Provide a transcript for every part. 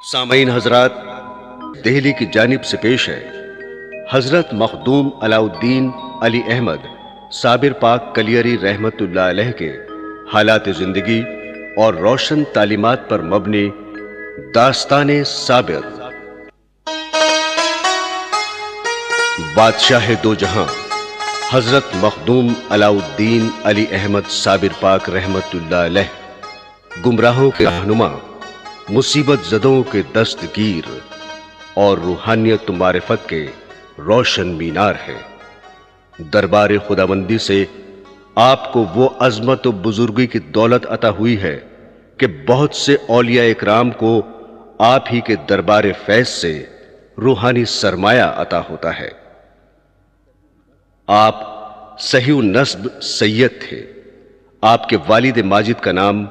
سامعین حضرات، دہلی کی جانب سے پیش ہے حضرت مخدوم علاؤالدین علی احمد صابر پاک کلیری رحمت اللہ علیہ کے حالات زندگی اور روشن تعلیمات پر مبنی داستان صابر۔ بادشاہ دو جہاں حضرت مخدوم علاؤالدین علی احمد صابر پاک رحمت اللہ علیہ گمراہوں کے رہنما، مصیبت زدوں کے دستگیر اور روحانیت و معرفت کے روشن مینار ہیں۔ دربار خداوندی سے آپ کو وہ عظمت و بزرگی کی دولت عطا ہوئی ہے کہ بہت سے اولیاء اکرام کو آپ ہی کے دربار فیض سے روحانی سرمایہ عطا ہوتا ہے۔ آپ صحیح النسب سید تھے۔ آپ کے والد ماجد کا نام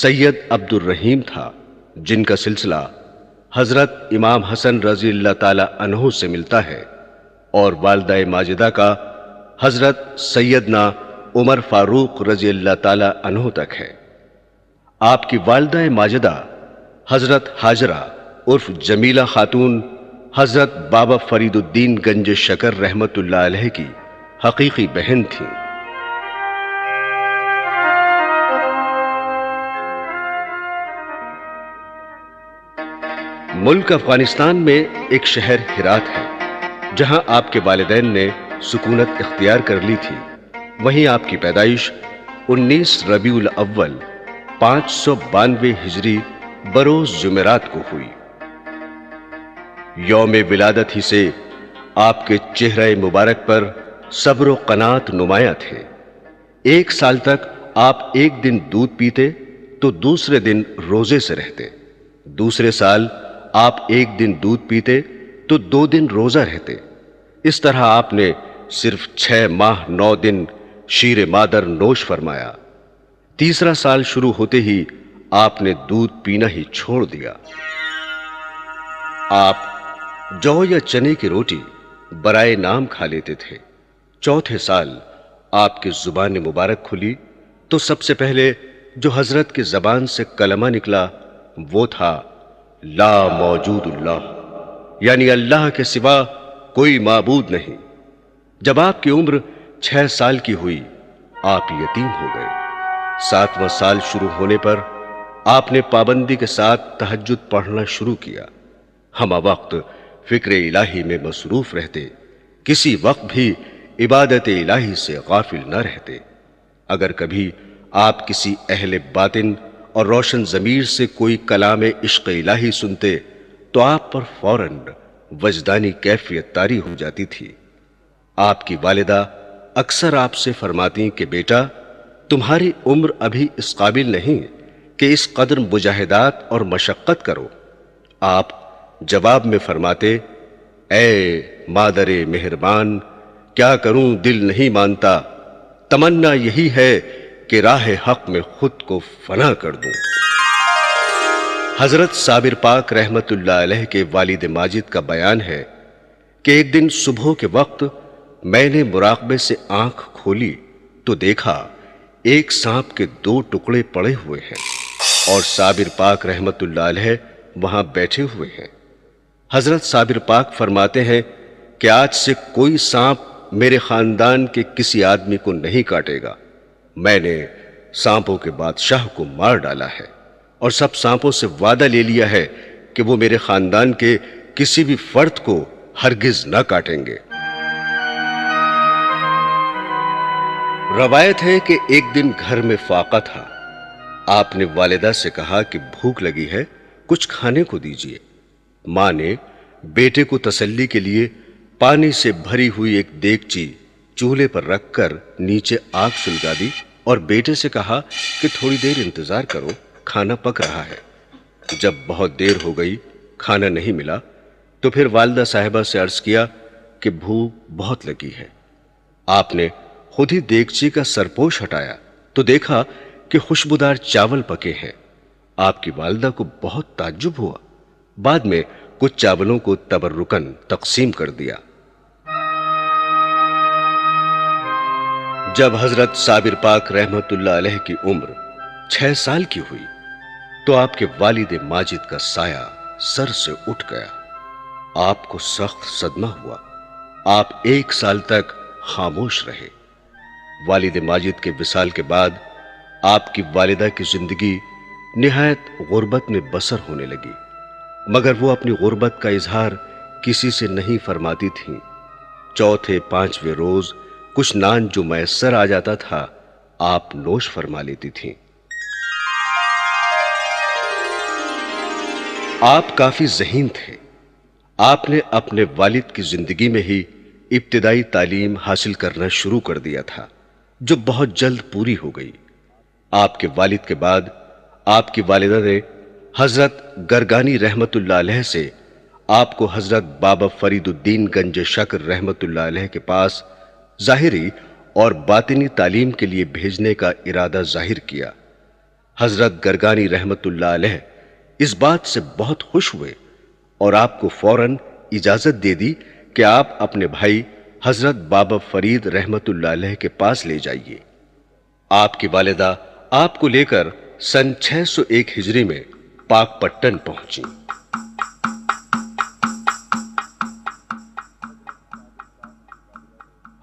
سید عبد الرحیم تھا، جن کا سلسلہ حضرت امام حسن رضی اللہ تعالی عنہ سے ملتا ہے، اور والدہ ماجدہ کا حضرت سیدنا عمر فاروق رضی اللہ تعالی عنہ تک ہے۔ آپ کی والدہ ماجدہ حضرت ہاجرہ عرف جمیلہ خاتون حضرت بابا فرید الدین گنج شکر رحمت اللہ علیہ کی حقیقی بہن تھیں۔ ملک افغانستان میں ایک شہر ہرات ہے، جہاں آپ کے والدین نے سکونت اختیار کر لی تھی۔ وہیں آپ کی پیدائش 19 ربیع الاول 592 ہجری بروز جمعرات کو ہوئی۔ یوم ولادت ہی سے آپ کے چہرہ مبارک پر صبر و قناعت نمایاں تھے۔ 1 سال تک آپ ایک دن دودھ پیتے تو دوسرے دن روزے سے رہتے۔ دوسرے سال آپ ایک دن دودھ پیتے تو 2 دن روزہ رہتے۔ اس طرح آپ نے صرف 6 ماہ 9 دن شیر مادر نوش فرمایا۔ تیسرا سال شروع ہوتے ہی آپ نے دودھ پینا ہی چھوڑ دیا۔ آپ جو یا چنے کی روٹی برائے نام کھا لیتے تھے۔ چوتھے سال آپ کی زبان مبارک کھلی تو سب سے پہلے جو حضرت کی زبان سے کلمہ نکلا وہ تھا لا موجود اللہ، یعنی اللہ کے سوا کوئی معبود نہیں۔ جب آپ کی عمر 6 سال کی ہوئی، آپ یتیم ہو گئے۔ 7واں سال شروع ہونے پر آپ نے پابندی کے ساتھ تہجد پڑھنا شروع کیا۔ ہمہ وقت فکر الہی میں مصروف رہتے، کسی وقت بھی عبادت الہی سے غافل نہ رہتے۔ اگر کبھی آپ کسی اہل باطن اور روشن ضمیر سے کوئی کلام عشق الہی سنتے تو آپ پر فوراً وجدانی کیفیت طاری ہو جاتی تھی۔ آپ کی والدہ اکثر آپ سے فرماتی کہ بیٹا، تمہاری عمر ابھی اس قابل نہیں کہ اس قدر مجاہدات اور مشقت کرو۔ آپ جواب میں فرماتے، اے مادر مہربان، کیا کروں دل نہیں مانتا، تمنا یہی ہے کہ راہ حق میں خود کو فنا کر دوں۔ حضرت صابر پاک رحمت اللہ علیہ کے والد ماجد کا بیان ہے کہ ایک دن صبح کے وقت میں نے مراقبے سے آنکھ کھولی تو دیکھا ایک سانپ کے 2 ٹکڑے پڑے ہوئے ہیں اور صابر پاک رحمت اللہ علیہ وہاں بیٹھے ہوئے ہیں۔ حضرت صابر پاک فرماتے ہیں کہ آج سے کوئی سانپ میرے خاندان کے کسی آدمی کو نہیں کاٹے گا۔ میں نے سانپوں کے بادشاہ کو مار ڈالا ہے اور سب سانپوں سے وعدہ لے لیا ہے کہ وہ میرے خاندان کے کسی بھی فرد کو ہرگز نہ کاٹیں گے۔ روایت ہے کہ ایک دن گھر میں فاقہ تھا۔ آپ نے والدہ سے کہا کہ بھوک لگی ہے، کچھ کھانے کو دیجیے۔ ماں نے بیٹے کو تسلی کے لیے پانی سے بھری ہوئی ایک دیگچی چولہے پر رکھ کر نیچے آگ سلگا دی اور بیٹے سے کہا کہ تھوڑی دیر انتظار کرو، کھانا پک رہا ہے۔ جب بہت دیر ہو گئی، کھانا نہیں ملا تو پھر والدہ صاحبہ سے عرض کیا کہ بھوک بہت لگی ہے۔ آپ نے خود ہی دیگچی کا سرپوش ہٹایا تو دیکھا کہ خوشبودار چاول پکے ہیں۔ آپ کی والدہ کو بہت تعجب ہوا۔ بعد میں کچھ چاولوں کو تبرکن تقسیم کر دیا۔ جب حضرت صابر پاک رحمت اللہ علیہ کی عمر 6 سال کی ہوئی تو آپ کے والد ماجد کا سایہ سر سے اٹھ گیا۔ آپ کو سخت صدمہ ہوا۔ آپ 1 سال تک خاموش رہے۔ والد ماجد کے وصال کے بعد آپ کی والدہ کی زندگی نہایت غربت میں بسر ہونے لگی، مگر وہ اپنی غربت کا اظہار کسی سے نہیں فرماتی تھیں۔ چوتھے 5ویں روز کچھ نان جو میسر آ جاتا تھا آپ نوش فرما لیتی تھیں۔ آپ کافی ذہین تھے۔ آپ نے اپنے والد کی زندگی میں ہی ابتدائی تعلیم حاصل کرنا شروع کر دیا تھا، جو بہت جلد پوری ہو گئی۔ آپ کے والد کے بعد آپ کی والدہ نے حضرت گرگانی رحمت اللہ علیہ سے آپ کو حضرت بابا فرید الدین گنج شکر رحمت اللہ علیہ کے پاس ظاہری اور باطنی تعلیم کے لیے بھیجنے کا ارادہ ظاہر کیا۔ حضرت گرگانی رحمت اللہ علیہ اس بات سے بہت خوش ہوئے اور آپ کو فوراً اجازت دے دی کہ آپ اپنے بھائی حضرت بابا فرید رحمت اللہ علیہ کے پاس لے جائیے۔ آپ کی والدہ آپ کو لے کر سن 601 ہجری میں پاک پٹن پہنچی۔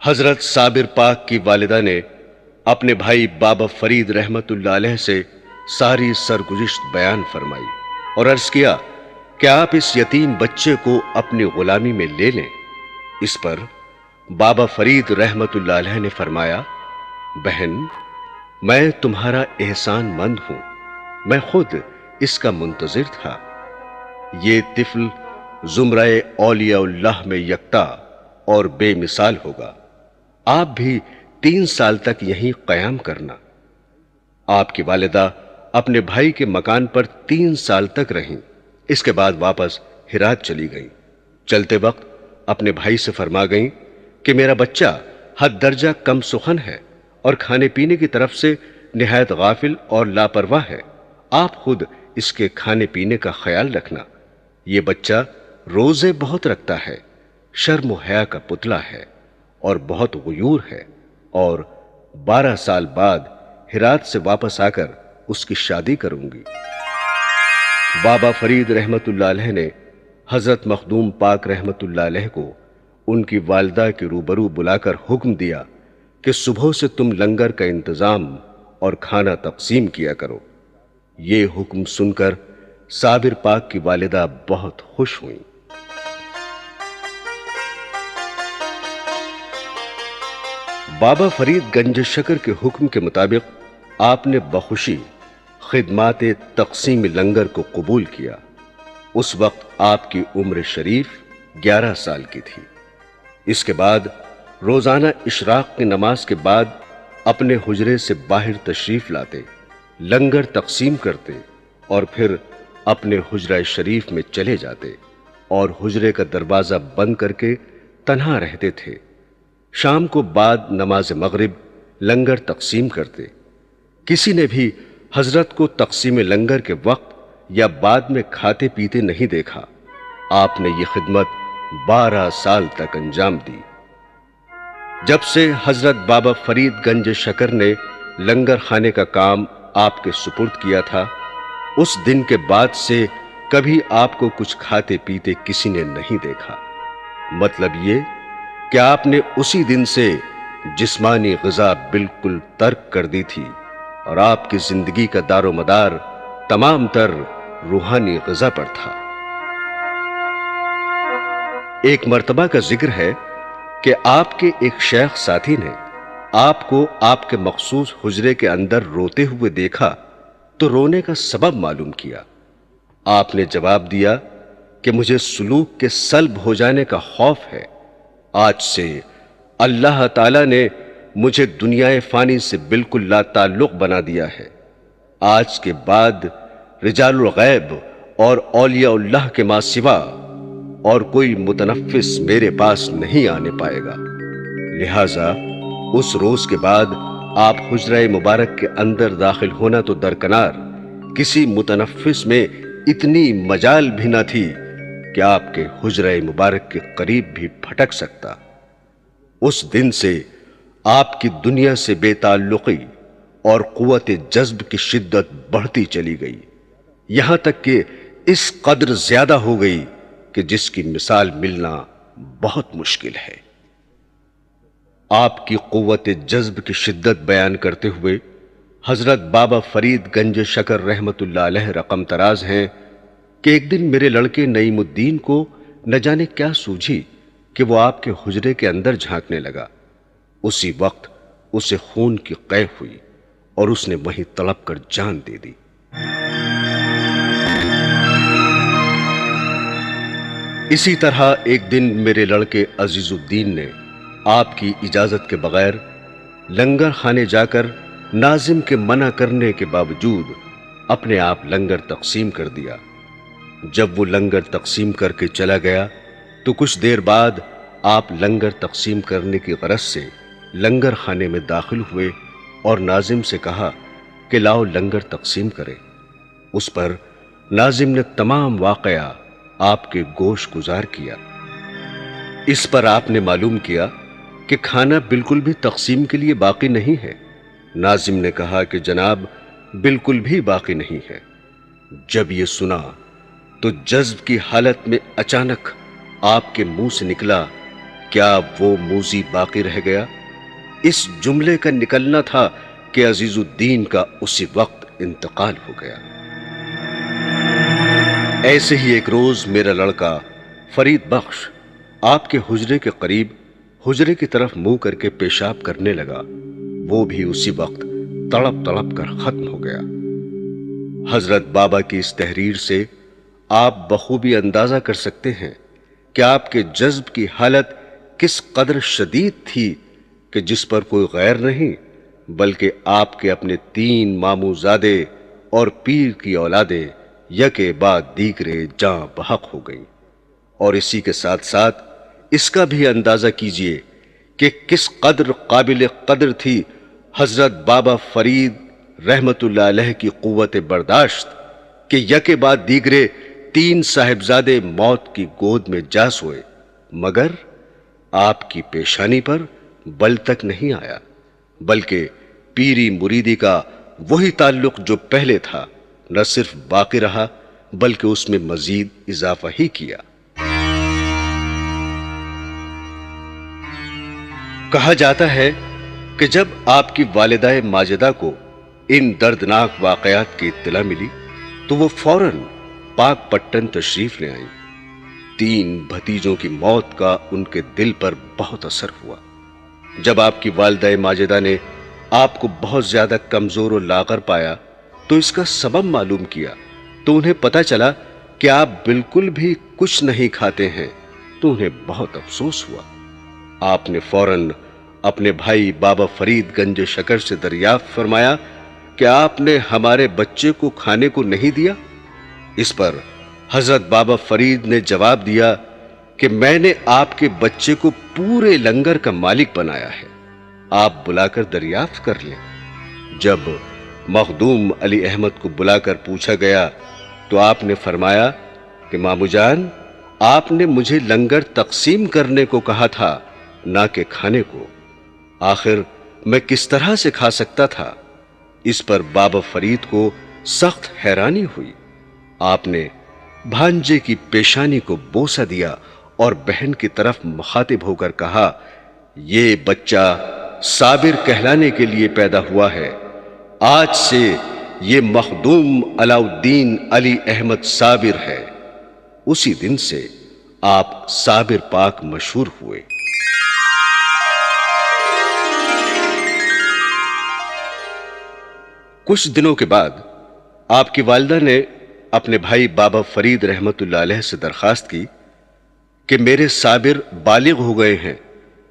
حضرت صابر پاک کی والدہ نے اپنے بھائی بابا فرید رحمت اللہ علیہ سے ساری سرگزشت بیان فرمائی اور عرض کیا کہ آپ اس یتیم بچے کو اپنی غلامی میں لے لیں۔ اس پر بابا فرید رحمت اللہ علیہ نے فرمایا، بہن، میں تمہارا احسان مند ہوں، میں خود اس کا منتظر تھا۔ یہ طفل زمرہ اولیاء اللہ میں یکتا اور بے مثال ہوگا۔ آپ بھی 3 سال تک یہیں قیام کرنا۔ آپ کی والدہ اپنے بھائی کے مکان پر 3 سال تک رہیں، اس کے بعد واپس ہرات چلی گئیں۔ چلتے وقت اپنے بھائی سے فرما گئیں کہ میرا بچہ حد درجہ کم سخن ہے اور کھانے پینے کی طرف سے نہایت غافل اور لاپرواہ ہے۔ آپ خود اس کے کھانے پینے کا خیال رکھنا۔ یہ بچہ روزے بہت رکھتا ہے، شرم و حیا کا پتلا ہے اور بہت غیور ہے، اور 12 سال بعد ہرات سے واپس آ کر اس کی شادی کروں گی۔ بابا فرید رحمت اللہ علیہ نے حضرت مخدوم پاک رحمت اللہ علیہ کو ان کی والدہ کے روبرو بلا کر حکم دیا کہ صبح سے تم لنگر کا انتظام اور کھانا تقسیم کیا کرو۔ یہ حکم سن کر صابر پاک کی والدہ بہت خوش ہوئیں۔ بابا فرید گنج شکر کے حکم کے مطابق آپ نے بخوشی خدمات تقسیم لنگر کو قبول کیا۔ اس وقت آپ کی عمر شریف 11 سال کی تھی۔ اس کے بعد روزانہ اشراق کی نماز کے بعد اپنے حجرے سے باہر تشریف لاتے، لنگر تقسیم کرتے اور پھر اپنے حجرہ شریف میں چلے جاتے اور حجرے کا دروازہ بند کر کے تنہا رہتے تھے۔ شام کو بعد نماز مغرب لنگر تقسیم کرتے۔ کسی نے بھی حضرت کو تقسیم لنگر کے وقت یا بعد میں کھاتے پیتے نہیں دیکھا۔ آپ نے یہ خدمت 12 سال تک انجام دی۔ جب سے حضرت بابا فرید گنج شکر نے لنگر خانے کا کام آپ کے سپرد کیا تھا، اس دن کے بعد سے کبھی آپ کو کچھ کھاتے پیتے کسی نے نہیں دیکھا۔ مطلب یہ کہ آپ نے اسی دن سے جسمانی غذا بالکل ترک کر دی تھی اور آپ کی زندگی کا دار و مدار تمام تر روحانی غذا پر تھا۔ ایک مرتبہ کا ذکر ہے کہ آپ کے ایک شیخ ساتھی نے آپ کو آپ کے مخصوص حجرے کے اندر روتے ہوئے دیکھا تو رونے کا سبب معلوم کیا۔ آپ نے جواب دیا کہ مجھے سلوک کے سلب ہو جانے کا خوف ہے۔ آج سے اللہ تعالیٰ نے مجھے دنیا فانی سے بالکل لا تعلق بنا دیا ہے۔ آج کے بعد رجال الغیب اور اولیاء اللہ کے ماں سوا اور کوئی متنفس میرے پاس نہیں آنے پائے گا۔ لہٰذا اس روز کے بعد آپ حجرہ مبارک کے اندر داخل ہونا تو درکنار، کسی متنفس میں اتنی مجال بھی نہ تھی کہ آپ کے حجرہ مبارک کے قریب بھی پھٹک سکتا۔ اس دن سے آپ کی دنیا سے بے تعلقی اور قوت جذب کی شدت بڑھتی چلی گئی، یہاں تک کہ اس قدر زیادہ ہو گئی کہ جس کی مثال ملنا بہت مشکل ہے۔ آپ کی قوت جذب کی شدت بیان کرتے ہوئے حضرت بابا فرید گنج شکر رحمت اللہ علیہ رقم تراز ہیں کہ ایک دن میرے لڑکے نعیم الدین کو نہ جانے کیا سوجھی کہ وہ آپ کے حجرے کے اندر جھانکنے لگا۔ اسی وقت اسے خون کی قے ہوئی اور اس نے وہیں تڑپ کر جان دے دی۔ اسی طرح ایک دن میرے لڑکے عزیز الدین نے آپ کی اجازت کے بغیر لنگر خانے جا کر ناظم کے منع کرنے کے باوجود اپنے آپ لنگر تقسیم کر دیا۔ جب وہ لنگر تقسیم کر کے چلا گیا تو کچھ دیر بعد آپ لنگر تقسیم کرنے کی غرض سے لنگر خانے میں داخل ہوئے اور ناظم سے کہا کہ لاؤ لنگر تقسیم کرے۔ اس پر ناظم نے تمام واقعہ آپ کے گوش گزار کیا۔ اس پر آپ نے معلوم کیا کہ کھانا بالکل بھی تقسیم کے لیے باقی نہیں ہے۔ ناظم نے کہا کہ جناب بالکل بھی باقی نہیں ہے۔ جب یہ سنا تو جذب کی حالت میں اچانک آپ کے منہ سے نکلا، کیا وہ موذی باقی رہ گیا؟ اس جملے کا نکلنا تھا کہ عزیز الدین کا اسی وقت انتقال ہو گیا۔ ایسے ہی ایک روز میرا لڑکا فرید بخش آپ کے حجرے کے قریب حجرے کی طرف منہ کر کے پیشاب کرنے لگا۔ وہ بھی اسی وقت تڑپ تڑپ کر ختم ہو گیا۔ حضرت بابا کی اس تحریر سے آپ بخوبی اندازہ کر سکتے ہیں کہ آپ کے جذب کی حالت کس قدر شدید تھی کہ جس پر کوئی غیر نہیں بلکہ آپ کے اپنے 3 ماموں زادے اور پیر کی اولادیں یکے بعد دیگرے جاں بحق ہو گئیں۔ اور اسی کے ساتھ ساتھ اس کا بھی اندازہ کیجئے کہ کس قدر قابل قدر تھی حضرت بابا فرید رحمت اللہ علیہ کی قوت برداشت کہ یکے بعد دیگرے 3 صاحبزادے موت کی گود میں جا سوئے، مگر آپ کی پیشانی پر بل تک نہیں آیا، بلکہ پیری مریدی کا وہی تعلق جو پہلے تھا نہ صرف باقی رہا بلکہ اس میں مزید اضافہ ہی کیا۔ کہا جاتا ہے کہ جب آپ کی والدہ ماجدہ کو ان دردناک واقعات کی اطلاع ملی تو وہ فوراً پاک پٹن تشریف لے آئیں۔ 3 بھتیجوں کی موت کا ان کے دل پر بہت اثر ہوا۔ جب آپ کی والدہ ماجدہ نے آپ کو بہت زیادہ کمزور و لاغر پایا تو اس کا سبب معلوم کیا تو انہیں پتہ چلا کہ آپ بالکل بھی کچھ نہیں کھاتے ہیں، تو انہیں بہت افسوس ہوا۔ آپ نے فوراً اپنے بھائی بابا فرید گنج شکر سے دریافت فرمایا کہ آپ نے ہمارے بچے کو کھانے کو نہیں دیا؟ اس پر حضرت بابا فرید نے جواب دیا کہ میں نے آپ کے بچے کو پورے لنگر کا مالک بنایا ہے، آپ بلا کر دریافت کر لیں۔ جب مخدوم علی احمد کو بلا کر پوچھا گیا تو آپ نے فرمایا کہ مامو جان، آپ نے مجھے لنگر تقسیم کرنے کو کہا تھا نہ کہ کھانے کو، آخر میں کس طرح سے کھا سکتا تھا؟ اس پر بابا فرید کو سخت حیرانی ہوئی۔ آپ نے بھانجے کی پیشانی کو بوسہ دیا اور بہن کی طرف مخاطب ہو کر کہا، یہ بچہ صابر کہلانے کے لیے پیدا ہوا ہے، آج سے یہ مخدوم علاء الدین علی احمد صابر ہے۔ اسی دن سے آپ صابر پاک مشہور ہوئے۔ کچھ دنوں کے بعد آپ کی والدہ نے اپنے بھائی بابا فرید رحمت اللہ علیہ سے درخواست کی کہ میرے صابر بالغ ہو گئے ہیں،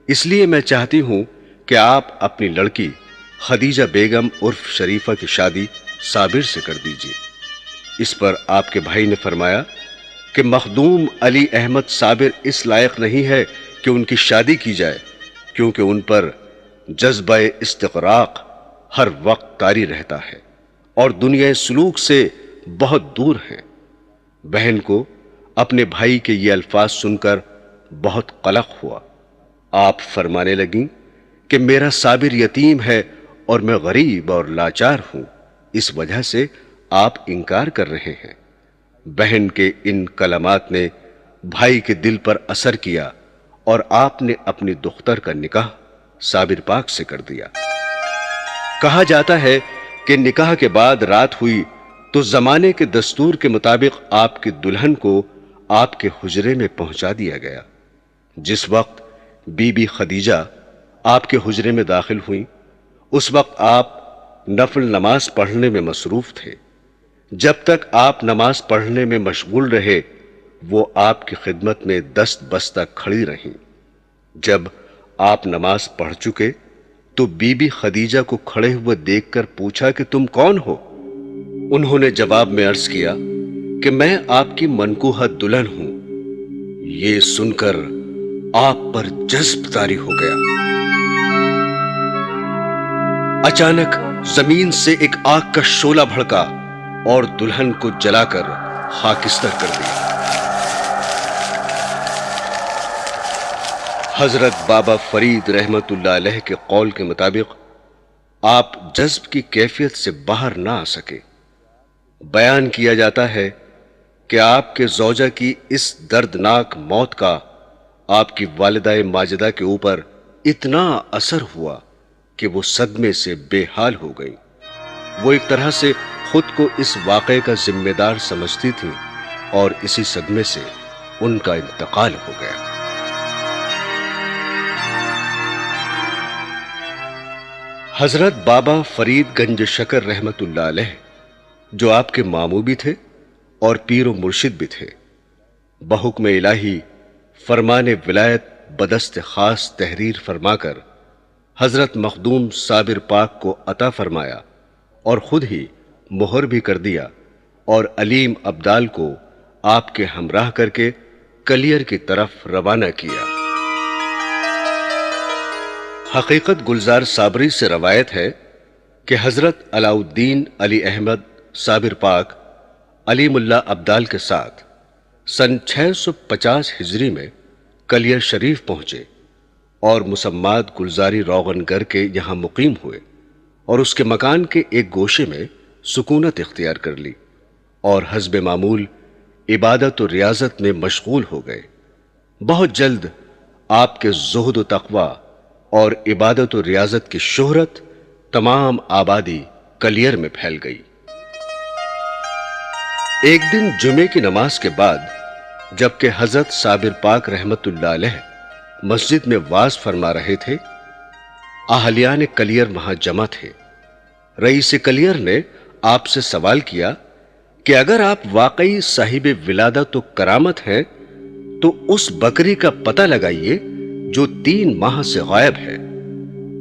اس لیے میں چاہتی ہوں کہ آپ اپنی لڑکی خدیجہ بیگم عرف شریفہ کی شادی صابر سے کر دیجیے۔ اس پر آپ کے بھائی نے فرمایا کہ مخدوم علی احمد صابر اس لائق نہیں ہے کہ ان کی شادی کی جائے، کیونکہ ان پر جذبہ استغراق ہر وقت طاری رہتا ہے اور دنیا سلوک سے بہت دور ہیں۔ بہن کو اپنے بھائی کے یہ الفاظ سن کر بہت قلق ہوا۔ آپ فرمانے لگیں کہ میرا صابر یتیم ہے اور میں غریب اور لاچار ہوں، اس وجہ سے آپ انکار کر رہے ہیں۔ بہن کے ان کلمات نے بھائی کے دل پر اثر کیا اور آپ نے اپنی دختر کا نکاح صابر پاک سے کر دیا۔ کہا جاتا ہے کہ نکاح کے بعد رات ہوئی تو زمانے کے دستور کے مطابق آپ کی دلہن کو آپ کے حجرے میں پہنچا دیا گیا۔ جس وقت بی بی خدیجہ آپ کے حجرے میں داخل ہوئیں، اس وقت آپ نفل نماز پڑھنے میں مصروف تھے۔ جب تک آپ نماز پڑھنے میں مشغول رہے، وہ آپ کی خدمت میں دست بستہ کھڑی رہیں۔ جب آپ نماز پڑھ چکے تو بی بی خدیجہ کو کھڑے ہوئے دیکھ کر پوچھا کہ تم کون ہو؟ انہوں نے جواب میں عرض کیا کہ میں آپ کی منکوحہ دلہن ہوں۔ یہ سن کر آپ پر جذب طاری ہو گیا۔ اچانک زمین سے ایک آگ کا شعلہ بھڑکا اور دلہن کو جلا کر خاکستر کر دیا۔ حضرت بابا فرید رحمت اللہ علیہ کے قول کے مطابق آپ جذب کی کیفیت سے باہر نہ آ سکے۔ بیان کیا جاتا ہے کہ آپ کے زوجہ کی اس دردناک موت کا آپ کی والدہ ماجدہ کے اوپر اتنا اثر ہوا کہ وہ صدمے سے بے حال ہو گئیں۔ وہ ایک طرح سے خود کو اس واقعے کا ذمہ دار سمجھتی تھیں اور اسی صدمے سے ان کا انتقال ہو گیا۔ حضرت بابا فرید گنج شکر رحمت اللہ علیہ، جو آپ کے ماموں بھی تھے اور پیر و مرشد بھی تھے، بحکم الہی فرمان ولایت بدست خاص تحریر فرما کر حضرت مخدوم صابر پاک کو عطا فرمایا اور خود ہی مہر بھی کر دیا، اور علیم ابدال کو آپ کے ہمراہ کر کے کلیر کی طرف روانہ کیا۔ حقیقت گلزار صابری سے روایت ہے کہ حضرت علاء الدین علی احمد صابر پاک علیم اللہ ابدال کے ساتھ سن 650 ہجری میں کلیر شریف پہنچے اور مسمات گلزاری روغن گر کے یہاں مقیم ہوئے اور اس کے مکان کے ایک گوشے میں سکونت اختیار کر لی اور حسب معمول عبادت و ریاضت میں مشغول ہو گئے۔ بہت جلد آپ کے زہد و تقوی اور عبادت و ریاضت کی شہرت تمام آبادی کلیر میں پھیل گئی۔ ایک دن جمعے کی نماز کے بعد جبکہ حضرت صابر پاک رحمت اللہ علیہ مسجد میں واز فرما رہے تھے، اہلیان کلیر وہاں جمع تھے۔ رئیس کلیر نے آپ سے سوال کیا کہ اگر آپ واقعی صاحب ولادت و کرامت ہیں تو اس بکری کا پتہ لگائیے جو 3 ماہ سے غائب ہے۔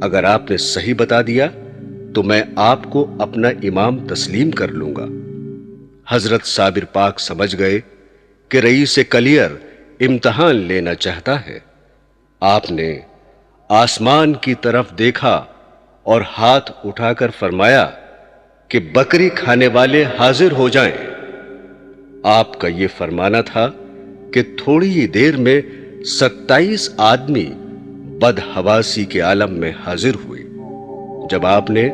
اگر آپ نے صحیح بتا دیا تو میں آپ کو اپنا امام تسلیم کر لوں گا۔ حضرت صابر پاک سمجھ گئے کہ رئیس کلیر امتحان لینا چاہتا ہے۔ آپ نے آسمان کی طرف دیکھا اور ہاتھ اٹھا کر فرمایا کہ بکری کھانے والے حاضر ہو جائیں۔ آپ کا یہ فرمانا تھا کہ تھوڑی ہی دیر میں 27 آدمی بدحواسی کے عالم میں حاضر ہوئے۔ جب آپ نے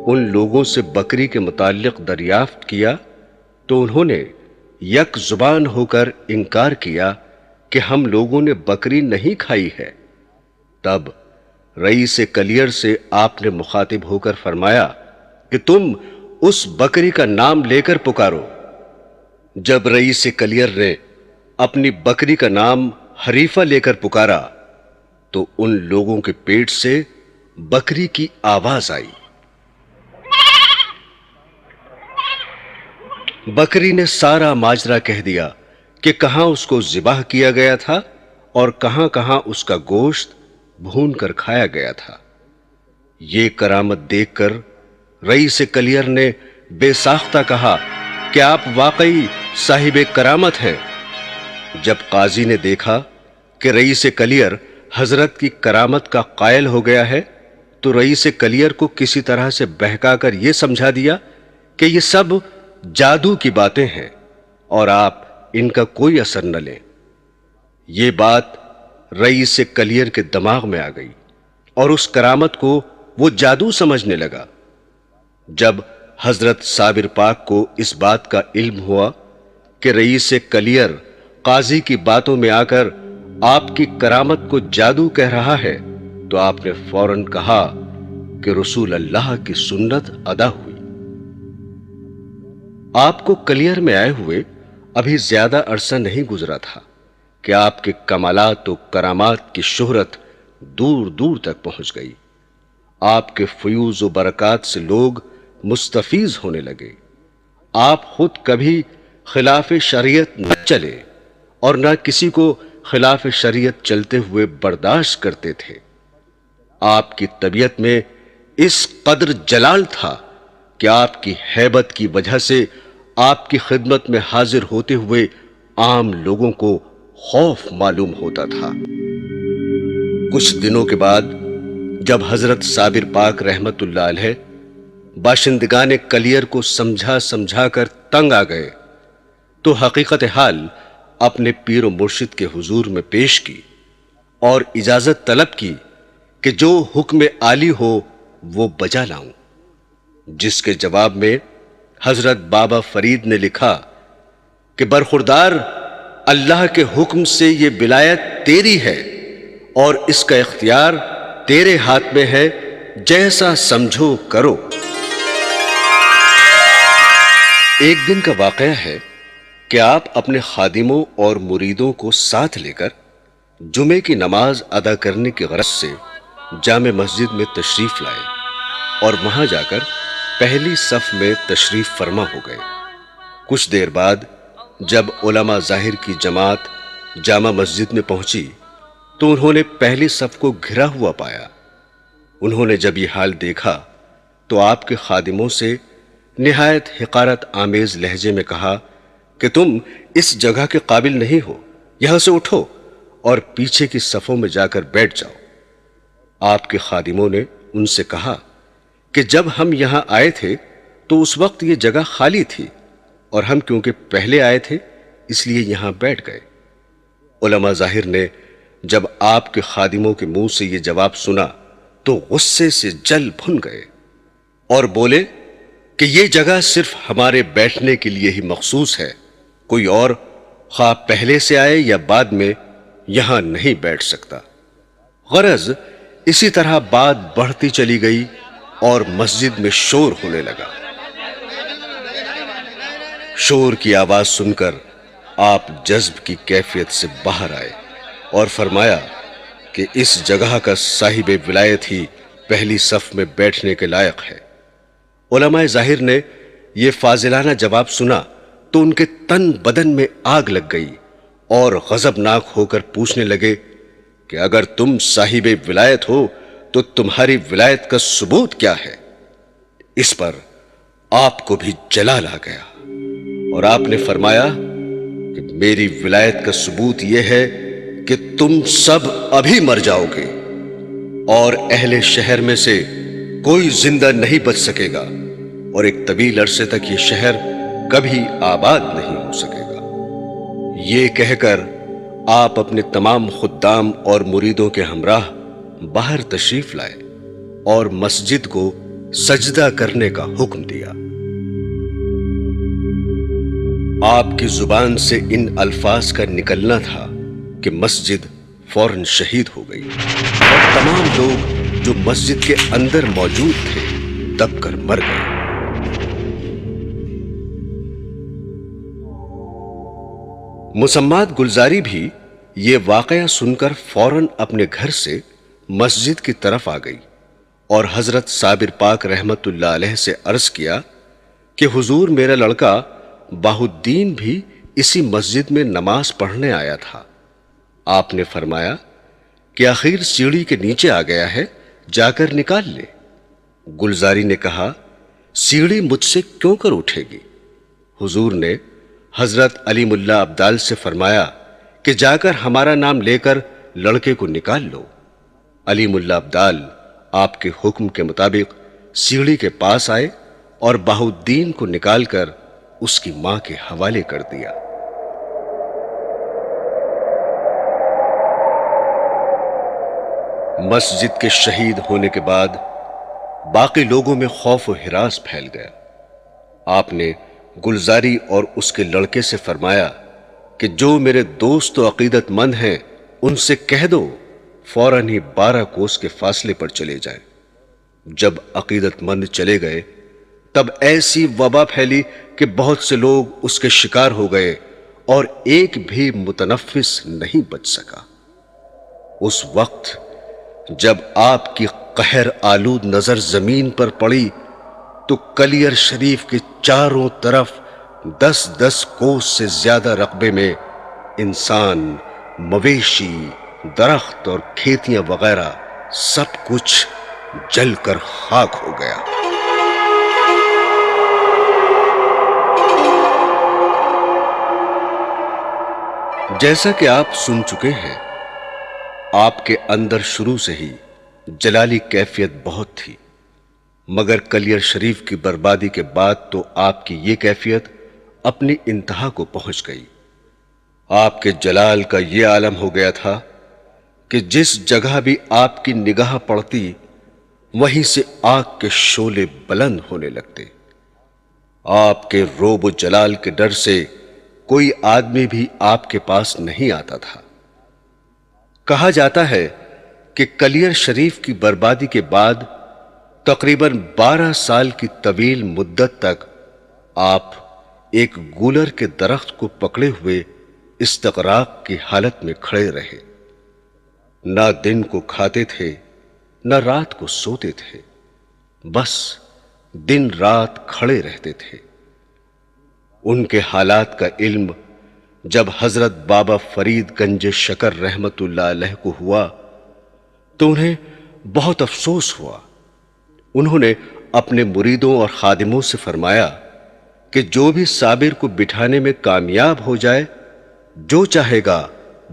ان لوگوں سے بکری کے متعلق دریافت کیا تو انہوں نے یک زبان ہو کر انکار کیا کہ ہم لوگوں نے بکری نہیں کھائی ہے۔ تب رئیس کلیر سے آپ نے مخاطب ہو کر فرمایا کہ تم اس بکری کا نام لے کر پکارو۔ جب رئیس کلیر نے اپنی بکری کا نام حریفہ لے کر پکارا تو ان لوگوں کے پیٹ سے بکری کی آواز آئی۔ بکری نے سارا ماجرا کہہ دیا کہ کہاں اس کو ذبح کیا گیا تھا اور کہاں کہاں اس کا گوشت بھون کر کھایا گیا تھا۔ یہ کرامت دیکھ کر رئیس کلیر نے بے ساختہ کہا کہ آپ واقعی صاحب کرامت ہیں۔ جب قاضی نے دیکھا کہ رئیس کلیر حضرت کی کرامت کا قائل ہو گیا ہے تو رئیس کلیر کو کسی طرح سے بہکا کر یہ سمجھا دیا کہ یہ سب جادو کی باتیں ہیں اور آپ ان کا کوئی اثر نہ لیں۔ یہ بات رئیس کلیر کے دماغ میں آ گئی اور اس کرامت کو وہ جادو سمجھنے لگا۔ جب حضرت صابر پاک کو اس بات کا علم ہوا کہ رئیس کلیر قاضی کی باتوں میں آ کر آپ کی کرامت کو جادو کہہ رہا ہے تو آپ نے فوراً کہا کہ رسول اللہ کی سنت ادا ہوئی۔ آپ کو کلیر میں آئے ہوئے ابھی زیادہ عرصہ نہیں گزرا تھا کہ آپ کے کمالات و کرامات کی شہرت دور دور تک پہنچ گئی۔ آپ کے فیوز و برکات سے لوگ مستفیض ہونے لگے۔ آپ خود کبھی خلاف شریعت نہ چلے اور نہ کسی کو خلاف شریعت چلتے ہوئے برداشت کرتے تھے۔ آپ کی طبیعت میں اس قدر جلال تھا کہ آپ کی ہیبت کی وجہ سے آپ کی خدمت میں حاضر ہوتے ہوئے عام لوگوں کو خوف معلوم ہوتا تھا۔ کچھ دنوں کے بعد جب حضرت صابر پاک رحمت اللہ علیہ باشندگان کلیر کو سمجھا سمجھا کر تنگ آ گئے تو حقیقت حال اپنے پیر و مرشد کے حضور میں پیش کی اور اجازت طلب کی کہ جو حکم عالی ہو وہ بجا لاؤں، جس کے جواب میں حضرت بابا فرید نے لکھا کہ برخوردار، اللہ کے حکم سے یہ ولایت تیری ہے اور اس کا اختیار تیرے ہاتھ میں ہے، جیسا سمجھو کرو۔ ایک دن کا واقعہ ہے کہ آپ اپنے خادموں اور مریدوں کو ساتھ لے کر جمعے کی نماز ادا کرنے کی غرض سے جامع مسجد میں تشریف لائے اور وہاں جا کر پہلی صف میں تشریف فرما ہو گئے۔ کچھ دیر بعد جب علماء ظاہر کی جماعت جامع مسجد میں پہنچی تو انہوں نے پہلی صف کو گھرا ہوا پایا۔ انہوں نے جب یہ حال دیکھا تو آپ کے خادموں سے نہایت حقارت آمیز لہجے میں کہا کہ تم اس جگہ کے قابل نہیں ہو، یہاں سے اٹھو اور پیچھے کی صفوں میں جا کر بیٹھ جاؤ۔ آپ کے خادموں نے ان سے کہا کہ جب ہم یہاں آئے تھے تو اس وقت یہ جگہ خالی تھی اور ہم کیونکہ پہلے آئے تھے اس لیے یہاں بیٹھ گئے۔ علماء ظاہر نے جب آپ کے خادموں کے منہ سے یہ جواب سنا تو غصے سے جل بھن گئے اور بولے کہ یہ جگہ صرف ہمارے بیٹھنے کے لیے ہی مخصوص ہے، کوئی اور خواہ پہلے سے آئے یا بعد میں یہاں نہیں بیٹھ سکتا۔ غرض اسی طرح بات بڑھتی چلی گئی اور مسجد میں شور ہونے لگا۔ شور کی آواز سن کر آپ جذب کی کیفیت سے باہر آئے اور فرمایا کہ اس جگہ کا صاحب ولایت ہی پہلی صف میں بیٹھنے کے لائق ہے۔ علماء ظاہر نے یہ فاضلانہ جواب سنا تو ان کے تن بدن میں آگ لگ گئی اور غضبناک ہو کر پوچھنے لگے کہ اگر تم صاحب ولایت ہو تو تمہاری ولایت کا ثبوت کیا ہے؟ اس پر آپ کو بھی جلال آ گیا اور آپ نے فرمایا کہ میری ولایت کا ثبوت یہ ہے کہ تم سب ابھی مر جاؤ گے اور اہل شہر میں سے کوئی زندہ نہیں بچ سکے گا اور ایک طویل عرصے تک یہ شہر کبھی آباد نہیں ہو سکے گا۔ یہ کہہ کر آپ اپنے تمام خدام اور مریدوں کے ہمراہ باہر تشریف لائے اور مسجد کو سجدہ کرنے کا حکم دیا۔ آپ کی زبان سے ان الفاظ کا نکلنا تھا کہ مسجد فوراً شہید ہو گئی اور تمام لوگ جو مسجد کے اندر موجود تھے دب کر مر گئے۔ مسمات گلزاری بھی یہ واقعہ سن کر فوراً اپنے گھر سے مسجد کی طرف آ گئی اور حضرت صابر پاک رحمت اللہ علیہ سے عرض کیا کہ حضور، میرا لڑکا باہ الدین بھی اسی مسجد میں نماز پڑھنے آیا تھا۔ آپ نے فرمایا کہ آخر سیڑھی کے نیچے آ گیا ہے، جا کر نکال لے۔ گلزاری نے کہا، سیڑھی مجھ سے کیوں کر اٹھے گی؟ حضور نے حضرت علیم اللہ ابدال سے فرمایا کہ جا کر ہمارا نام لے کر لڑکے کو نکال لو۔ علیم اللہ ابدال آپ کے حکم کے مطابق سیڑھی کے پاس آئے اور باہ الدین کو نکال کر اس کی ماں کے حوالے کر دیا۔ مسجد کے شہید ہونے کے بعد باقی لوگوں میں خوف و ہراس پھیل گیا۔ آپ نے گلزاری اور اس کے لڑکے سے فرمایا کہ جو میرے دوست و عقیدت مند ہیں ان سے کہہ دو فوراً ہی 12 کوس کے فاصلے پر چلے جائیں۔ جب عقیدت مند چلے گئے تب ایسی وبا پھیلی کہ بہت سے لوگ اس کے شکار ہو گئے اور ایک بھی متنفس نہیں بچ سکا۔ اس وقت جب آپ کی قہر آلود نظر زمین پر پڑی تو کلیر شریف کے چاروں طرف 10-10 کوس سے زیادہ رقبے میں انسان، مویشی، درخت اور کھیتیاں وغیرہ سب کچھ جل کر خاک ہو گیا۔ جیسا کہ آپ سن چکے ہیں، آپ کے اندر شروع سے ہی جلالی کیفیت بہت تھی، مگر کلیر شریف کی بربادی کے بعد تو آپ کی یہ کیفیت اپنی انتہا کو پہنچ گئی۔ آپ کے جلال کا یہ عالم ہو گیا تھا کہ جس جگہ بھی آپ کی نگاہ پڑتی وہیں سے آگ کے شعلے بلند ہونے لگتے۔ آپ کے روب و جلال کے ڈر سے کوئی آدمی بھی آپ کے پاس نہیں آتا تھا۔ کہا جاتا ہے کہ کلیر شریف کی بربادی کے بعد تقریباً 12 سال کی طویل مدت تک آپ ایک گولر کے درخت کو پکڑے ہوئے استغراق کی حالت میں کھڑے رہے۔ نہ دن کو کھاتے تھے نہ رات کو سوتے تھے، بس دن رات کھڑے رہتے تھے۔ ان کے حالات کا علم جب حضرت بابا فرید گنج شکر رحمت اللہ علیہ کو ہوا تو انہیں بہت افسوس ہوا۔ انہوں نے اپنے مریدوں اور خادموں سے فرمایا کہ جو بھی صابر کو بٹھانے میں کامیاب ہو جائے، جو چاہے گا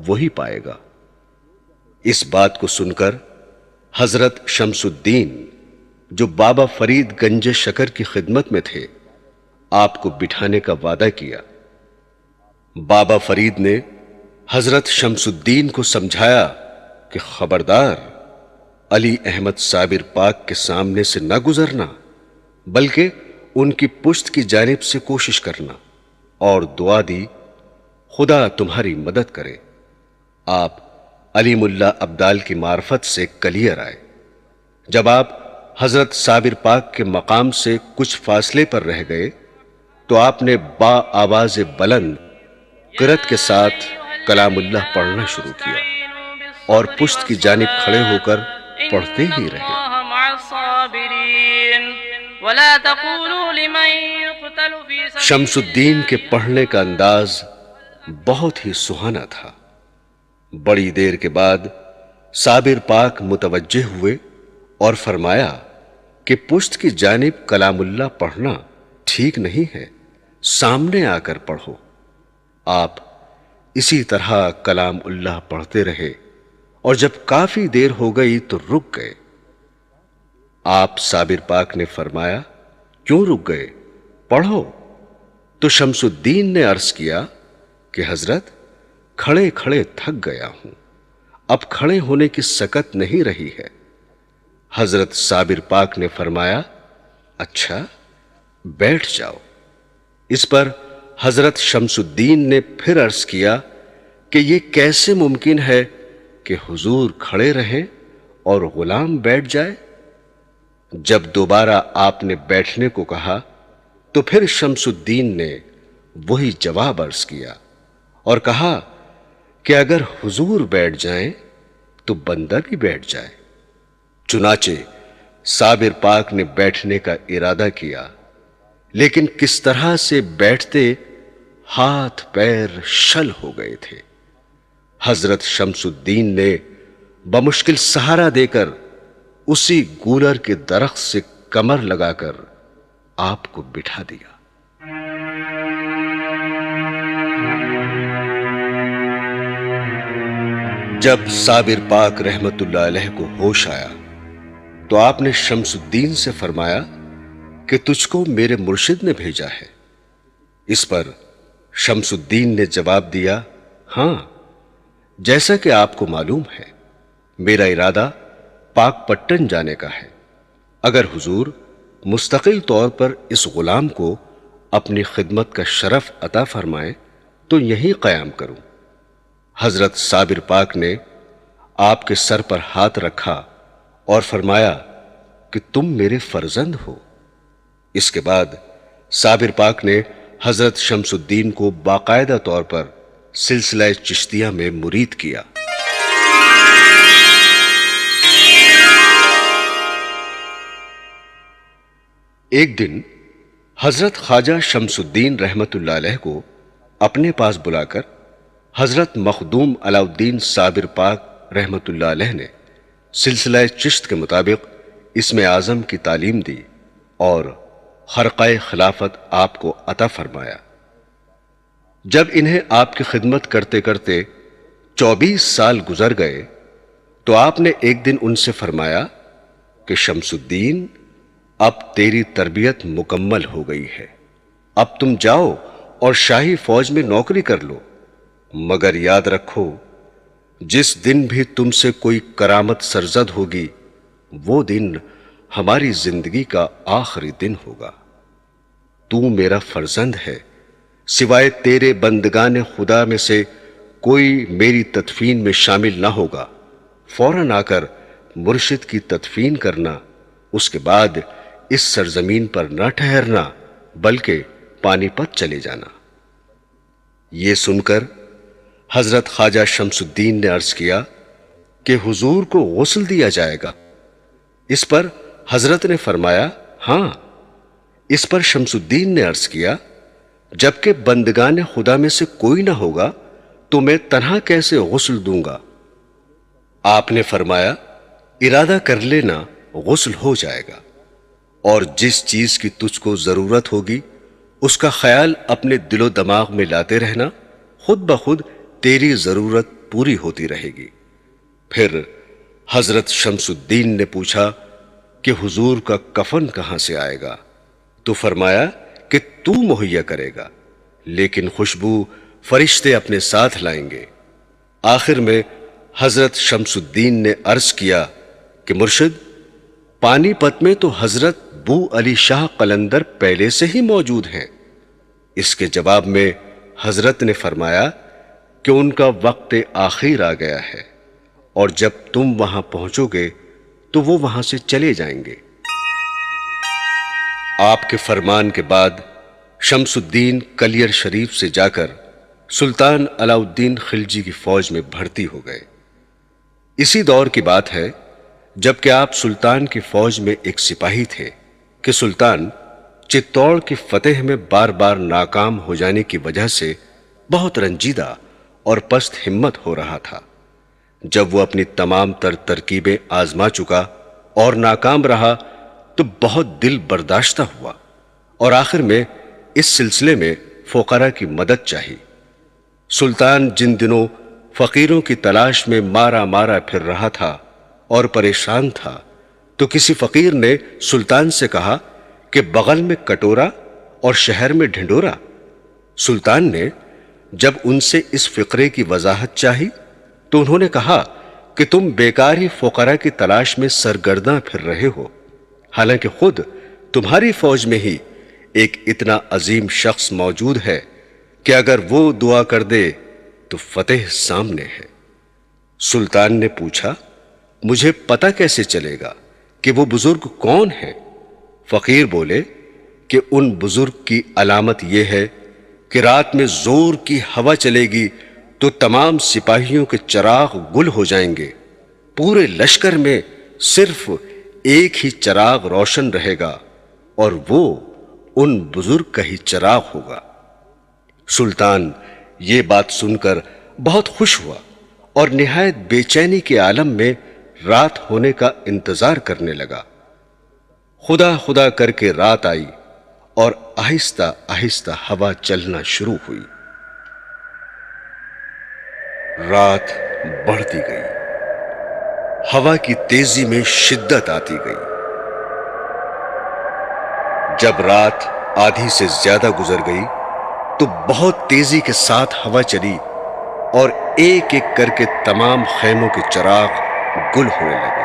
وہی پائے گا۔ اس بات کو سن کر حضرت شمس الدین جو بابا فرید گنج شکر کی خدمت میں تھے آپ کو بٹھانے کا وعدہ کیا۔ بابا فرید نے حضرت شمس الدین کو سمجھایا کہ خبردار، علی احمد صابر پاک کے سامنے سے نہ گزرنا، بلکہ ان کی پشت کی جانب سے کوشش کرنا، اور دعا دی خدا تمہاری مدد کرے۔ آپ علیم اللہ ابدال کی معرفت سے کلیر آئے۔ جب آپ حضرت صابر پاک کے مقام سے کچھ فاصلے پر رہ گئے تو آپ نے با آواز بلند قرأت کے ساتھ کلام اللہ پڑھنا شروع کیا اور پشت کی جانب کھڑے ہو کر پڑھتے ہی رہے۔ شمس الدین کے پڑھنے کا انداز بہت ہی سہانا تھا۔ بڑی دیر کے بعد صابر پاک متوجہ ہوئے اور فرمایا کہ پشت کی جانب کلام اللہ پڑھنا ٹھیک نہیں ہے، سامنے آ کر پڑھو۔ آپ اسی طرح کلام اللہ پڑھتے رہے اور جب کافی دیر ہو گئی تو رک گئے۔ آپ صابر پاک نے فرمایا کیوں رک گئے؟ پڑھو۔ تو شمس الدین نے عرض کیا کہ حضرت کھڑے کھڑے تھک گیا ہوں، اب کھڑے ہونے کی سکت نہیں رہی ہے۔ حضرت صابر پاک نے فرمایا اچھا بیٹھ جاؤ۔ اس پر حضرت شمس الدین نے پھر عرض کیا کہ یہ کیسے ممکن ہے کہ حضور کھڑے رہیں اور غلام بیٹھ جائے؟ جب دوبارہ آپ نے بیٹھنے کو کہا تو پھر شمس الدین نے وہی جواب عرض کیا اور کہا کہ اگر حضور بیٹھ جائیں تو بندہ بھی بیٹھ جائے۔ چنانچہ صابر پاک نے بیٹھنے کا ارادہ کیا، لیکن کس طرح سے بیٹھتے ہاتھ پیر شل ہو گئے تھے۔ حضرت شمس الدین نے بمشکل سہارا دے کر اسی گولر کے درخت سے کمر لگا کر آپ کو بٹھا دیا۔ جب صابر پاک رحمت اللہ علیہ کو ہوش آیا تو آپ نے شمس الدین سے فرمایا کہ تجھ کو میرے مرشد نے بھیجا ہے۔ اس پر شمس الدین نے جواب دیا ہاں، جیسا کہ آپ کو معلوم ہے میرا ارادہ پاک پٹن جانے کا ہے۔ اگر حضور مستقل طور پر اس غلام کو اپنی خدمت کا شرف عطا فرمائے تو یہیں قیام کروں۔ حضرت صابر پاک نے آپ کے سر پر ہاتھ رکھا اور فرمایا کہ تم میرے فرزند ہو۔ اس کے بعد صابر پاک نے حضرت شمس الدین کو باقاعدہ طور پر سلسلہ چشتیہ میں مرید کیا۔ ایک دن حضرت خواجہ شمس الدین رحمت اللہ علیہ کو اپنے پاس بلا کر حضرت مخدوم علاء الدین صابر پاک رحمت اللہ علیہ نے سلسلہ چشت کے مطابق اسم اعظم کی تعلیم دی اور خرقہ خلافت آپ کو عطا فرمایا۔ جب انہیں آپ کی خدمت کرتے کرتے 24 سال گزر گئے تو آپ نے ایک دن ان سے فرمایا کہ شمس الدین، اب تیری تربیت مکمل ہو گئی ہے، اب تم جاؤ اور شاہی فوج میں نوکری کر لو، مگر یاد رکھو جس دن بھی تم سے کوئی کرامت سرزد ہوگی وہ دن ہماری زندگی کا آخری دن ہوگا۔ تو میرا فرزند ہے، سوائے تیرے بندگان خدا میں سے کوئی میری تدفین میں شامل نہ ہوگا، فوراً آ کر مرشد کی تدفین کرنا، اس کے بعد اس سرزمین پر نہ ٹھہرنا بلکہ پانی پت چلے جانا۔ یہ سن کر حضرت خواجہ شمس الدین نے عرض کیا کہ حضور کو غسل دیا جائے گا۔ اس پر حضرت نے فرمایا ہاں۔ اس پر شمس الدین نے عرض کیا جبکہ بندگان خدا میں سے کوئی نہ ہوگا تو میں تنہا کیسے غسل دوں گا؟ آپ نے فرمایا ارادہ کر لینا، غسل ہو جائے گا، اور جس چیز کی تجھ کو ضرورت ہوگی اس کا خیال اپنے دل و دماغ میں لاتے رہنا، خود بخود تیری ضرورت پوری ہوتی رہے گی۔ پھر حضرت شمس الدین نے پوچھا کہ حضور کا کفن کہاں سے آئے گا؟ تو فرمایا کہ تو مہیا کرے گا، لیکن خوشبو فرشتے اپنے ساتھ لائیں گے۔ آخر میں حضرت شمس الدین نے عرض کیا کہ مرشد، پانی پت میں تو حضرت بو علی شاہ قلندر پہلے سے ہی موجود ہیں۔ اس کے جواب میں حضرت نے فرمایا کہ ان کا وقت آخر آ گیا ہے، اور جب تم وہاں پہنچو گے تو وہ وہاں سے چلے جائیں گے۔ آپ کے فرمان کے بعد شمس الدین کلیر شریف سے جا کر سلطان علاء الدین خلجی کی فوج میں بھرتی ہو گئے۔ اسی دور کی بات ہے جبکہ آپ سلطان کی فوج میں ایک سپاہی تھے کہ سلطان چتوڑ کی فتح میں بار بار ناکام ہو جانے کی وجہ سے بہت رنجیدہ اور پست ہمت ہو رہا تھا۔ جب وہ اپنی تمام تر ترکیبیں آزما چکا اور ناکام رہا تو بہت دل برداشتہ ہوا، اور آخر میں اس سلسلے میں فقراء کی مدد چاہی۔ سلطان جن دنوں فقیروں کی تلاش میں مارا مارا پھر رہا تھا اور پریشان تھا تو کسی فقیر نے سلطان سے کہا کہ بغل میں کٹورا اور شہر میں ڈھنڈورا۔ سلطان نے جب ان سے اس فقرے کی وضاحت چاہی تو انہوں نے کہا کہ تم بیکار ہی فقراء کی تلاش میں سرگرداں پھر رہے ہو، حالانکہ خود تمہاری فوج میں ہی ایک اتنا عظیم شخص موجود ہے کہ اگر وہ دعا کر دے تو فتح سامنے ہے۔ سلطان نے پوچھا مجھے پتہ کیسے چلے گا کہ وہ بزرگ کون ہے؟ فقیر بولے کہ ان بزرگ کی علامت یہ ہے کہ رات میں زور کی ہوا چلے گی تو تمام سپاہیوں کے چراغ گل ہو جائیں گے، پورے لشکر میں صرف ایک ہی چراغ روشن رہے گا اور وہ ان بزرگ کا ہی چراغ ہوگا۔ سلطان یہ بات سن کر بہت خوش ہوا اور نہایت بے چینی کے عالم میں رات ہونے کا انتظار کرنے لگا۔ خدا خدا کر کے رات آئی اور آہستہ آہستہ ہوا چلنا شروع ہوئی۔ رات بڑھتی گئی، ہوا کی تیزی میں شدت آتی گئی۔ جب رات آدھی سے زیادہ گزر گئی تو بہت تیزی کے ساتھ ہوا چلی اور ایک ایک کر کے تمام خیموں کے چراغ گل ہونے لگے۔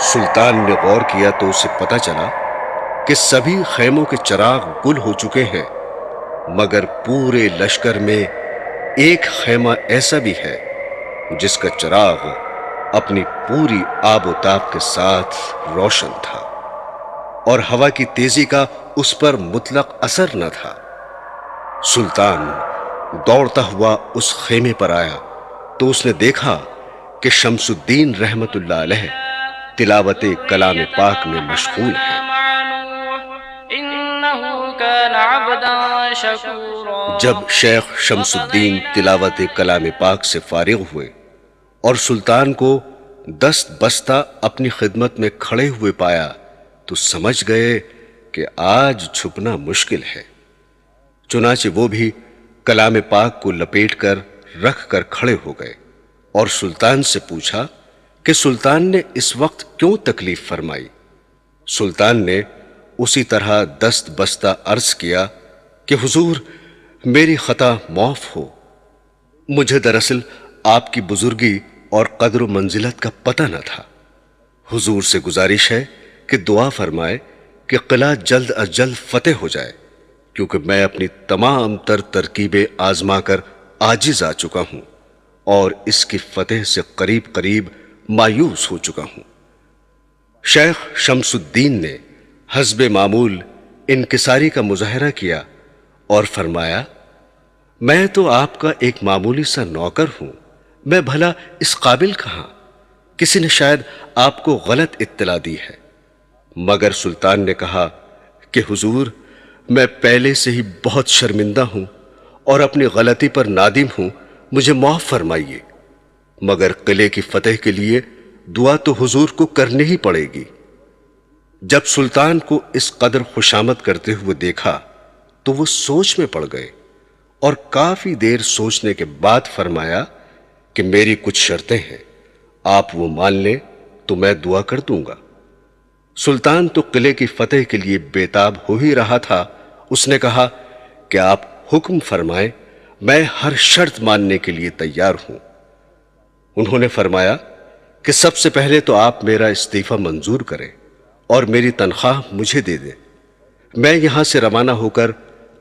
سلطان نے غور کیا تو اسے پتہ چلا کہ سبھی خیموں کے چراغ گل ہو چکے ہیں، مگر پورے لشکر میں ایک خیمہ ایسا بھی ہے جس کا چراغ اپنی پوری آب و تاب کے ساتھ روشن تھا، اور ہوا کی تیزی کا اس پر مطلق اثر نہ تھا۔ سلطان دوڑتا ہوا اس خیمے پر آیا تو اس نے دیکھا کہ شمس الدین رحمت اللہ علیہ تلاوت کلام پاک میں مشغول ہے۔ جب شیخ شمس الدین تلاوت کلام پاک سے فارغ ہوئے اور سلطان کو دست بستہ اپنی خدمت میں کھڑے ہوئے پایا تو سمجھ گئے کہ آج چھپنا مشکل ہے۔ چنانچہ وہ بھی کلام پاک کو لپیٹ کر رکھ کر کھڑے ہو گئے اور سلطان سے پوچھا کہ سلطان نے اس وقت کیوں تکلیف فرمائی؟ سلطان نے اسی طرح دست بستہ عرض کیا کہ حضور میری خطا معاف ہو، مجھے دراصل آپ کی بزرگی اور قدر و منزلت کا پتہ نہ تھا۔ حضور سے گزارش ہے کہ دعا فرمائے کہ قلعہ جلد از جلد فتح ہو جائے، کیونکہ میں اپنی تمام تر ترکیبیں آزما کر عاجز آ چکا ہوں اور اس کی فتح سے قریب قریب مایوس ہو چکا ہوں۔ شیخ شمس الدین نے حسب معمول انکساری کا مظاہرہ کیا اور فرمایا، میں تو آپ کا ایک معمولی سا نوکر ہوں، میں بھلا اس قابل کہاں، کسی نے شاید آپ کو غلط اطلاع دی ہے۔ مگر سلطان نے کہا کہ حضور میں پہلے سے ہی بہت شرمندہ ہوں اور اپنی غلطی پر نادم ہوں، مجھے معاف فرمائیے، مگر قلعے کی فتح کے لیے دعا تو حضور کو کرنی ہی پڑے گی۔ جب سلطان کو اس قدر خوشامد کرتے ہوئے دیکھا تو وہ سوچ میں پڑ گئے اور کافی دیر سوچنے کے بعد فرمایا کہ میری کچھ شرطیں ہیں، آپ وہ مان لیں تو میں دعا کر دوں گا۔ سلطان تو قلعے کی فتح کے لیے بےتاب ہو ہی رہا تھا، اس نے کہا کہ آپ حکم فرمائیں، میں ہر شرط ماننے کے لیے تیار ہوں۔ انہوں نے فرمایا کہ سب سے پہلے تو آپ میرا استعفیٰ منظور کریں اور میری تنخواہ مجھے دے دیں، میں یہاں سے روانہ ہو کر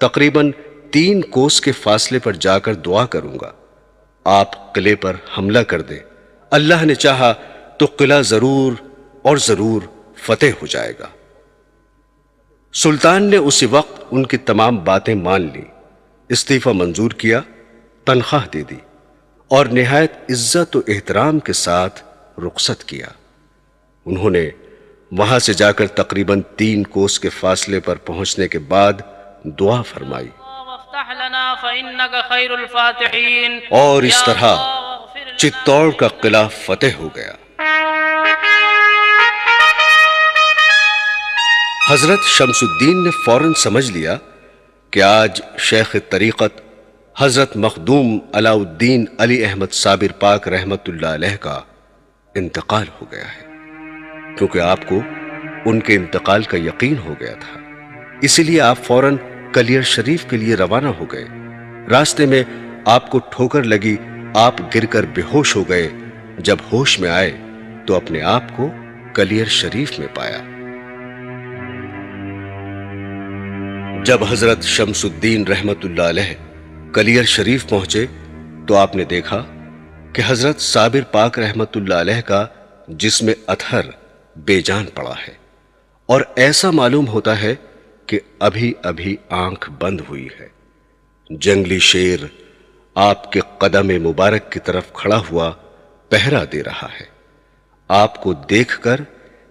تقریباً 3 کوس کے فاصلے پر جا کر دعا کروں گا، آپ قلعے پر حملہ کر دیں، اللہ نے چاہا تو قلعہ ضرور اور ضرور فتح ہو جائے گا۔ سلطان نے اسی وقت ان کی تمام باتیں مان لی، استعفیٰ منظور کیا، تنخواہ دے دی اور نہایت عزت و احترام کے ساتھ رخصت کیا۔ انہوں نے وہاں سے جا کر تقریباً 3 کوس کے فاصلے پر پہنچنے کے بعد دعا فرمائی اور اس طرح چتور کا قلعہ فتح ہو گیا۔ حضرت شمس الدین نے فوراً سمجھ لیا کہ آج شیخ طریقت حضرت مخدوم علاء الدین علی احمد صابر پاک رحمت اللہ علیہ کا انتقال ہو گیا ہے، کیونکہ آپ کو ان کے انتقال کا یقین ہو گیا تھا، اسی لیے آپ فوراً کلیر شریف کے لیے روانہ ہو گئے۔ راستے میں آپ کو ٹھوکر لگی، آپ گر کر بے ہوش ہو گئے، جب ہوش میں آئے تو اپنے آپ کو کلیر شریف میں پایا۔ جب حضرت شمس الدین رحمت اللہ علیہ کلیر شریف پہنچے تو آپ نے دیکھا کہ حضرت صابر پاک رحمت اللہ علیہ کا جسم اطہر بے جان پڑا ہے، اور ایسا معلوم ہوتا ہے کہ ابھی ابھی آنکھ بند ہوئی ہے۔ جنگلی شیر آپ کے قدم مبارک کی طرف کھڑا ہوا پہرا دے رہا ہے۔ آپ کو دیکھ کر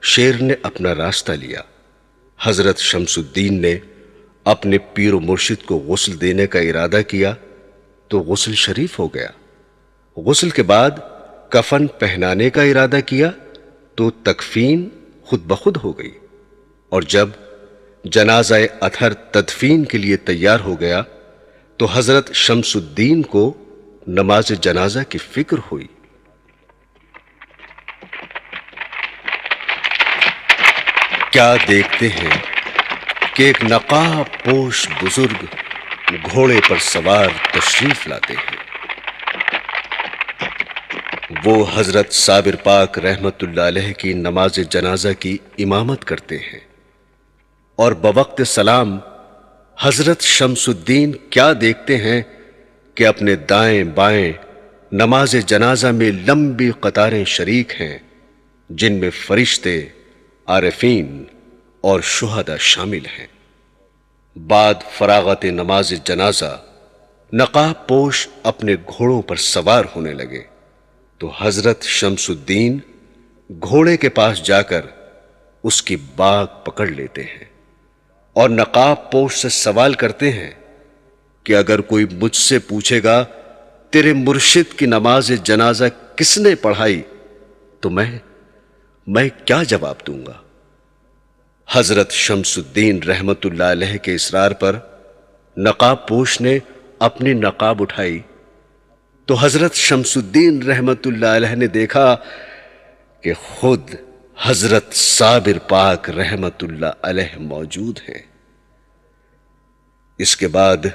شیر نے اپنا راستہ لیا۔ حضرت شمس الدین نے اپنے پیر و مرشد کو غسل دینے کا ارادہ کیا تو غسل شریف ہو گیا۔ غسل کے بعد کفن پہنانے کا ارادہ کیا تو تکفین خود بخود ہو گئی، اور جب جنازہ اطہر تدفین کے لیے تیار ہو گیا تو حضرت شمس الدین کو نماز جنازہ کی فکر ہوئی۔ کیا دیکھتے ہیں کہ ایک نقاب پوش بزرگ گھوڑے پر سوار تشریف لاتے ہیں۔ وہ حضرت صابر پاک رحمت اللہ علیہ کی نماز جنازہ کی امامت کرتے ہیں۔ اور بوقت سلام حضرت شمس الدین کیا دیکھتے ہیں کہ اپنے دائیں بائیں نماز جنازہ میں لمبی قطاریں شریک ہیں، جن میں فرشتے، عارفین اور شہداء شامل ہیں۔ بعد فراغت نماز جنازہ نقاب پوش اپنے گھوڑوں پر سوار ہونے لگے تو حضرت شمس الدین گھوڑے کے پاس جا کر اس کی باگ پکڑ لیتے ہیں اور نقاب پوش سے سوال کرتے ہیں کہ اگر کوئی مجھ سے پوچھے گا تیرے مرشد کی نماز جنازہ کس نے پڑھائی تو میں کیا جواب دوں گا؟ حضرت شمس الدین رحمت اللہ علیہ کے اصرار پر نقاب پوش نے اپنی نقاب اٹھائی تو حضرت شمس الدین رحمت اللہ علیہ نے دیکھا کہ خود حضرت صابر پاک رحمت اللہ علیہ موجود ہیں۔ اس کے بعد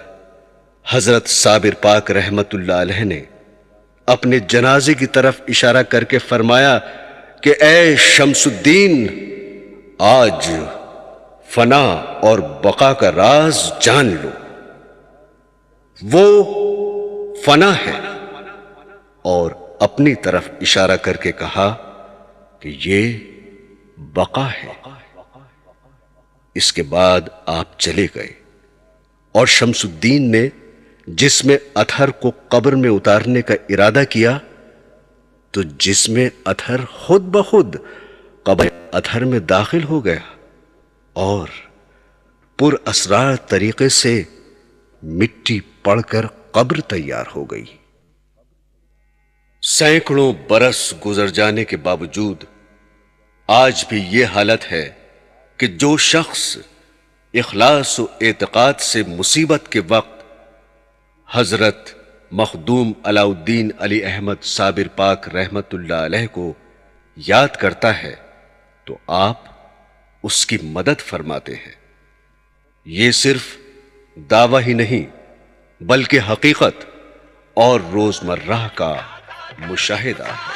حضرت صابر پاک رحمت اللہ علیہ نے اپنے جنازے کی طرف اشارہ کر کے فرمایا کہ اے شمس الدین، آج فنا اور بقا کا راز جان لو۔ وہ فنا ہے، اور اپنی طرف اشارہ کر کے کہا کہ یہ بقا ہے۔ اس کے بعد آپ چلے گئے اور شمس الدین نے جسم اطہر کو قبر میں اتارنے کا ارادہ کیا تو جسم اطہر خود بخود قبر اطہر میں داخل ہو گیا اور پر اسرار طریقے سے مٹی پڑ کر قبر تیار ہو گئی۔ سینکڑوں برس گزر جانے کے باوجود آج بھی یہ حالت ہے کہ جو شخص اخلاص و اعتقاد سے مصیبت کے وقت حضرت مخدوم علاء الدین علی احمد صابر پاک رحمت اللہ علیہ کو یاد کرتا ہے تو آپ اس کی مدد فرماتے ہیں۔ یہ صرف دعویٰ ہی نہیں بلکہ حقیقت اور روزمرہ کا مشاہدہ ہے۔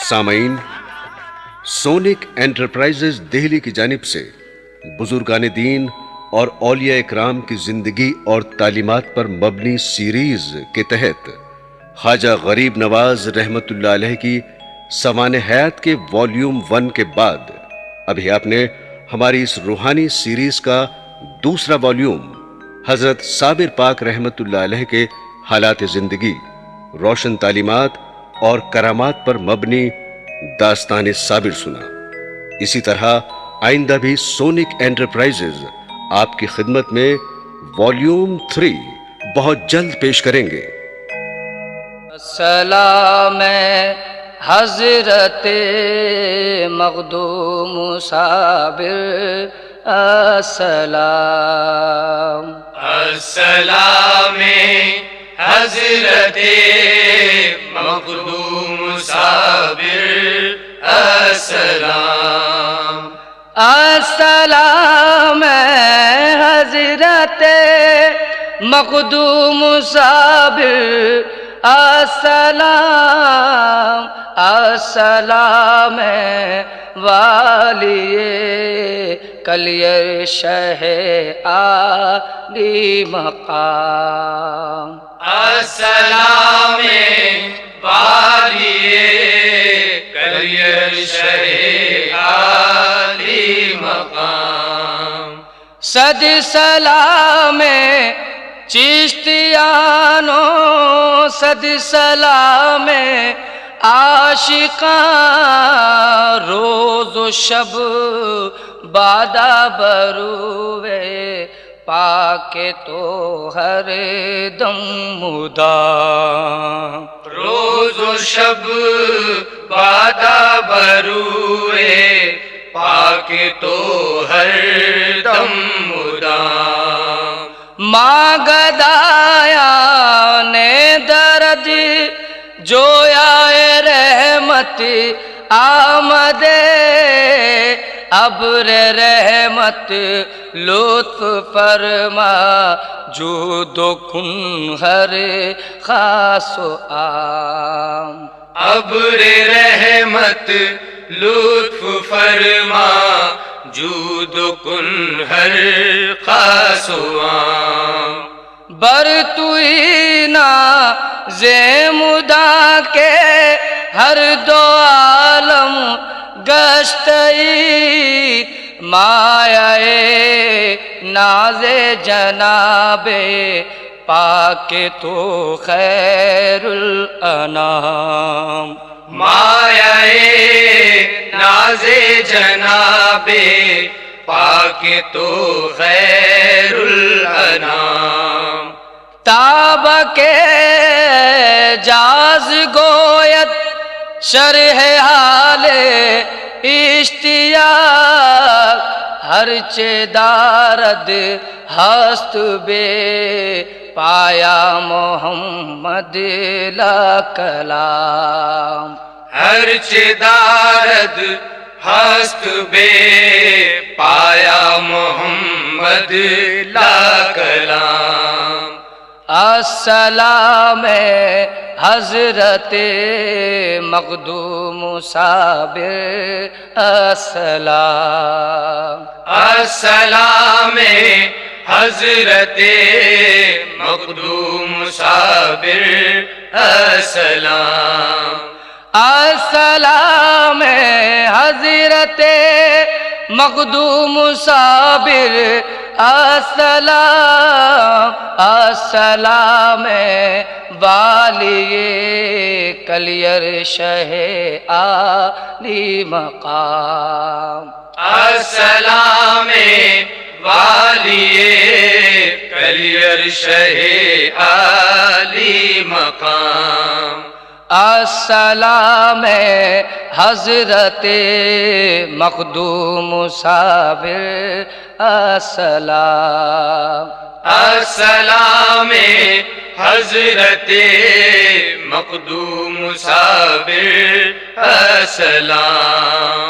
سامعین، سونک انٹرپرائزز دہلی کی جانب سے بزرگان دین اور اولیاء اکرام کی زندگی اور تعلیمات پر مبنی سیریز کے تحت خواجہ غریب نواز رحمت اللہ علیہ کی سوانح حیات کے والیوم 1 کے بعد ابھی آپ نے ہماری اس روحانی سیریز کا دوسرا والیوم حضرت صابر پاک رحمت اللہ علیہ کے حالات زندگی، روشن تعلیمات اور کرامات پر مبنی داستان صابر سنا۔ اسی طرح آئندہ بھی سونک انٹرپرائزز آپ کی خدمت میں والیوم 3 بہت جلد پیش کریں گے۔ السلام حضرت مخدوم صابر، السلام السلام حضرت مخدوم صابر، السلام السلام حضرت مخدوم صابر، السلام السلام والیے کلیر شہ عالی مقام السلام والیے کلیر شہ عالی مقام صد سلام چشتیانوں صد سلام عاشقاں روز و شب بادہ بروے پاک تو ہر دم مدام روز و شب بادہ بروئے پاک تو ہر دم مدام ماں گدایا نے درد جویا رحمت آمدے ابر رحمت لطف فرما جود و کن ہر خاص و عام ابر رحمت لطف فرما جود و کن ہر خاص و عام بر توئی نا زیمدا کے ہر دو عالم گشتئی مایہ ناز جناب پاک تو خیر الانام مایہ ناز جناب پاک تو خیر الانام تاب کے جاز گویت شرح حال اشتیاق ہر چے دارد ہست بے پایا محمد لا کلام ہر چدارد ہست بے پایا محمد لا کلام السلام حضرت مخدوم صابر السلام السلام حضرت مخدوم صابر السلام السلام حضرت مخدوم صابر السلام السلام والیے کلیر شہ عالی مقام السلام والیے کلیر شہ عالی مقام السلام حضرت مخدوم صابر السلام السلام حضرت مخدوم صابر السلام